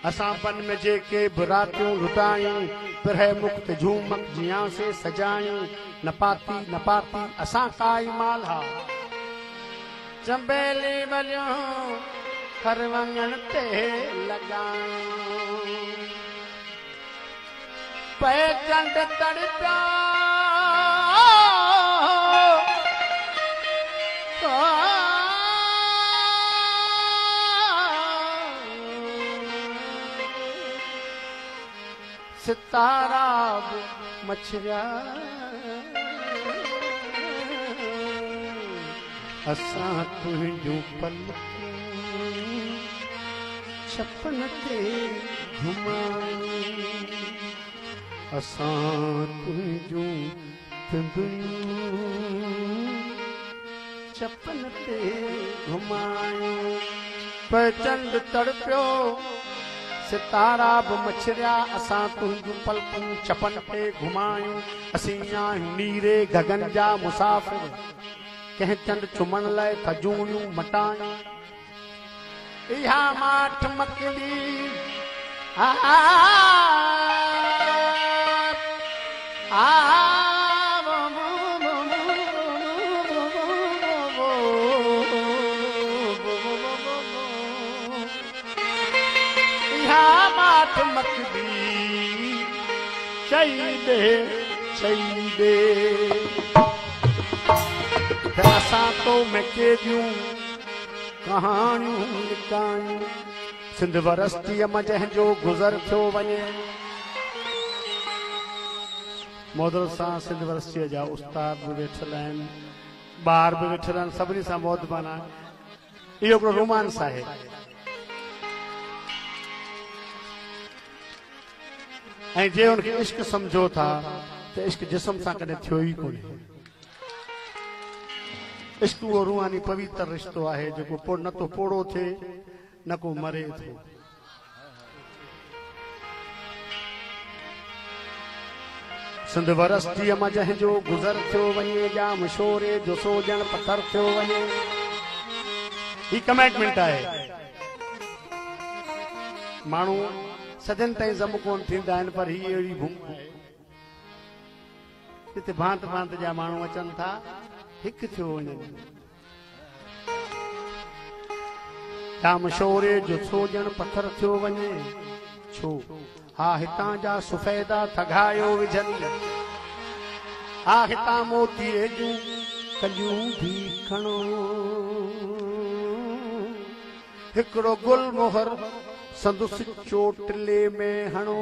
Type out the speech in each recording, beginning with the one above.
असां बन में जेके बुरातियूं लुटायूं पिरह मुक्त झूमक जियां से सजायूं न पाती असां काई माला चंबेली वलियूं खरवंगन ते लगायूं पे चंड तड़पिया सितारा मछरिया असां तुंहिंजूं पलकूं छपन ते घुमायूं असां तुंहिंजूं पिंबड़ियूं छपन ते घुमायूं पे चंड तड़पियो सितारा बि मछरिया असां तुंहिंजूं पलकूं छपन ते घुमायूं असीं आहियूं नीरे गगन जा मुसाफ़िर कंहिं चंड चुमण लाइ खजूरियूं मटायूं इहा माठ मकड़ी इहा माठ मकड़ी चई दे असां तो मके जूं कहाणियूं लिकायूं सिंध वरस्तीअ मां जंहिंजो गुज़र थियो वञे मौदल सां सिंध वरस्तीअ जा उस्ताद बि वेठल आहिनि ॿार बि वेठल आहिनि सभिनी सां मौदबान आहे इहो हिकिड़ो रोमांस आहे ऐं जे हुनखे इश्क सम्झो था त इश्क जिस्म सां कॾहिं थियो ई कोन्हे इश्क वो रूहानी पवित्र रिश्तो आहे जेको न तो पोड़ो थिए न को मरे थो सिंध वरस्तीअ मां जंहिंजो गुज़र थियो वञे जाम शोरे जो सोजण पथर थियो वञे ही कमिटमेंट आहे माण्हू सदन ताईं ज़म कोन थींदा आहिनि पर ही अहिड़ी भूम हिते भांत भांत जा माण्हू अचनि था हिकु थियो वञे जाम शोरे जो सोजण पथर थियो वञे छो हा हितां जा सुफ़ैदा थगायो विझनि हा हितां मोतीअ जूं कलियूं भी खणो हिकिड़ो गुल मोहर संदुस चोटले में हणो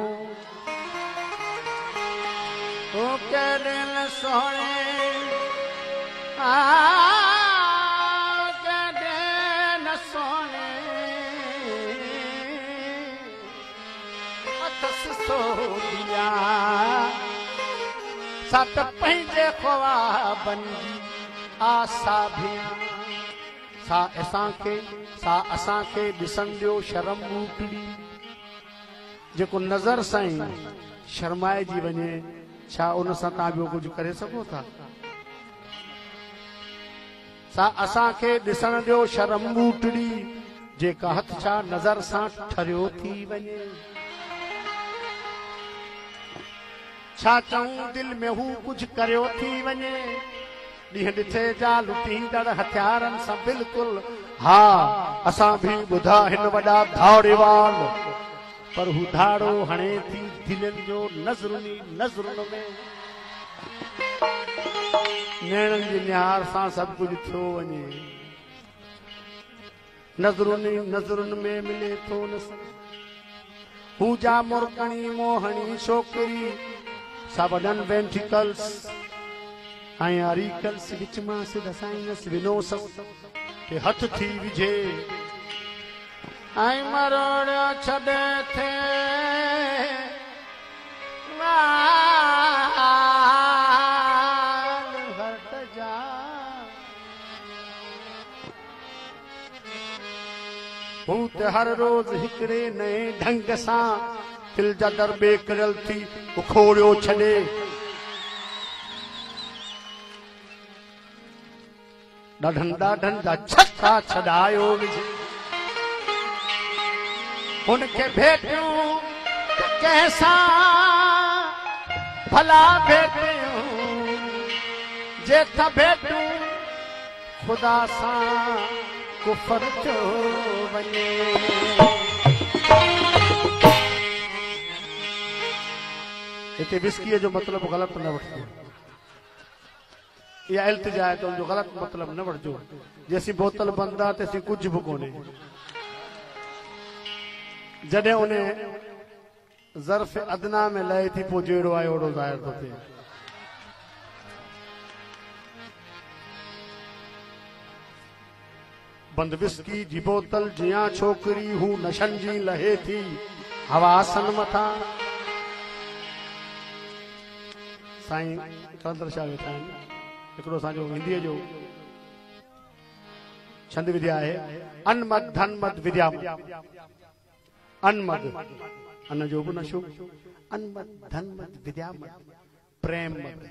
ओ कॾहिं सोणे न सोने अथस सोदिया सत पंहिंजे ख्वाबनि जी आसा भिया सा असांखे ॾिसण ॾियो शर्म ॿूटड़ी जेको नज़र सां ई शर्माइजी वञे छा उन सां तव्हां ॿियो कुझु करे सघो था सा असांखे ॾिसण ॾियो शर्म ॿूटड़ी जेका हथ छा नज़र सां ठरियो थी वञे छा चऊं दिलि में हू कुझु करियो थी वञे ॾींहं ॾिठे जा लुटींदड़ हथियारनि सां बिल्कुलु हा असां बि ॿुधा हिन वॾा धाड़ेवाल पर हू धाड़ो हणे थी दिलनि जो नज़रुनि में नैणनि जी निहार सां सभु कुझु थियो वञे नज़रुनि में मिले थो न हू जा मुरकणी मोहणी छोकिरी सा वॾनि वेंट्रिकल्स ऐं अरीकल्स विच मां सिध साईंस विनोसस के हथ थी विझे ऐं मरोड़ छॾे थे हू त हर रोज़ हिकिड़े नए ढंग सां दिल जा दरबे करियल थी उखोड़ियो छॾे ॾाढनि जा छक्का छॾायो विझे उनके भेटियूं कैसा भला भेटियूं जे था भेटूं खुदा सां कुफर जो वञे। हिते विस्कीअ जो मतिलबु ग़लति न वठिजो, इहा इल्तिजा आहे त उनजो ग़लति मतिलबु न वठिजो। जेसीं बोतल बंदि आहे तेसीं कुझु बि कोन्हे। जॾहिं उन ज़र्फ़ अदना में लहे थी पोइ जहिड़ो आहे ओड़ो ज़ाहिर थो थिए। बंद विस्की जी बोतल जियां छोकिरी हू नशनि जी लहे थी हवासन मथां। साईं कलंदर शाह वेठा आहिनि। हिकिड़ो असांजो हिंदीअ जो छंद विद्या आहे, अनमद धनमद विद्या। अनमद अन जो बि नशो, अनमद धनमद विद्या प्रेम मद,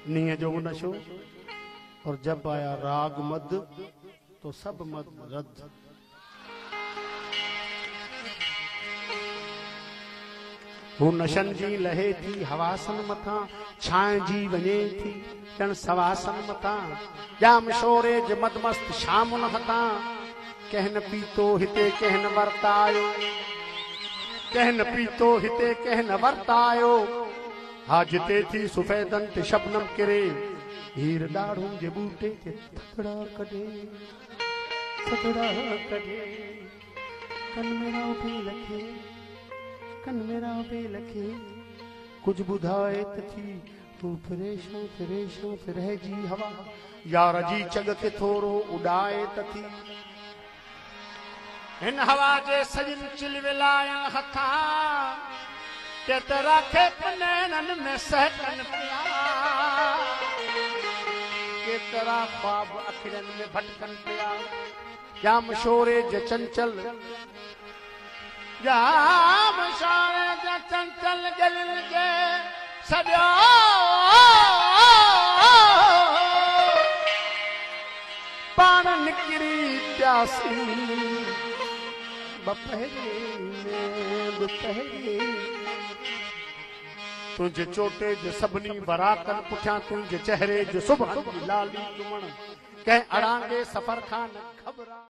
नीह जो बि नशो। और जब आया राग मद तो सब मद रद्द। हू नशन जी लहे थी हवासन मथां, छांव जी वञे थी ॼण सवासन मथां। जाम शोरे ज मदमस्त शाम न हथां, कहन पीतो हिते कहन वरतायो, कहन पीतो हिते कहन वरतायो। हा जिते थी सुफेदन ते शबनम किरे, हीर ॾाढ़ूं जे बूटे ते थकड़ा कढे, थकड़ा कढे। कन मेरा पे लखे, कन मेरा पे लखे। कुछ बुधाए त थी तू फिरेशो फिरेशो फिरे जी हवा, यार जी चग के थोरो उड़ाए त थी। हिन हवा जे सजन चिल विलायन हथा, केतरा खे नैनन में सहकन पिया। केतरा ख्वाब अखिरन में भटकन पिया। जाम शोरे ज चंचल, जाम शोरे ज चंचल दिल जे सॼो पाण निकिरी प्यासी। बपहरे में दुपहरे तुझे चोटे जो सभनी वराकन पुठियां, तुझे चेहरे जो सुबह लाली चुमण। कंहिं अड़ांगे सफ़र खां न ख़बर।